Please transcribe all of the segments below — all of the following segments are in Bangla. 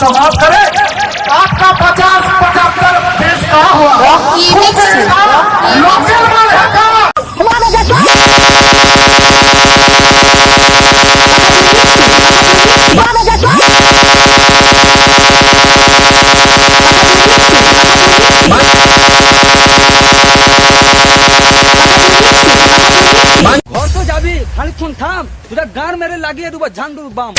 तो माफ करे। आपका 50-75 देश कहा हुआ लोकल माल है का ঘর তো যাবি খানিকক্ষণ থাম তোরা গান মেরে লাগিয়ে দেবো ঝান্ডুর বাম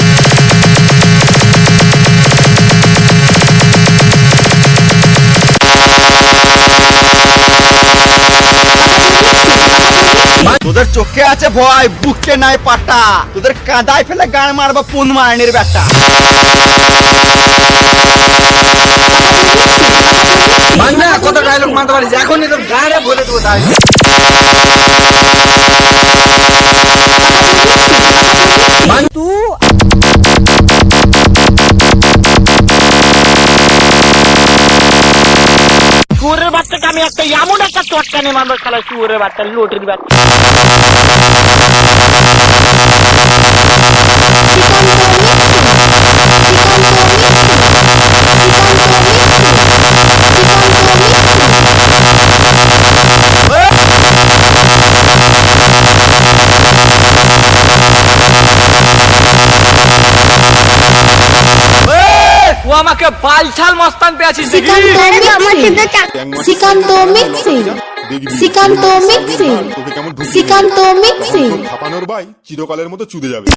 তোদের চোখে আছে ভয় বুকে নাই পাটা তোদের কাঁদায় ফেলে গান মারবো পুন মারানির ব্যাটা মানবে কত ডায়লগ মারতে পারিস এখনই তো গানে বলে দেবো তাই শুয়োরের বাচ্চাকে আমি একটা এমন একটা চটকানে মারবো শালা শুয়োরের বাচ্চা লোটের বাচ্চা ও আমাকে বালছাল মস্তান পেয়েছিস দেখি Srikanta mixing Srikanta mixing Srikanta mixing ছাপানোর ভাই চিরকালের মতো চুদে যাবে।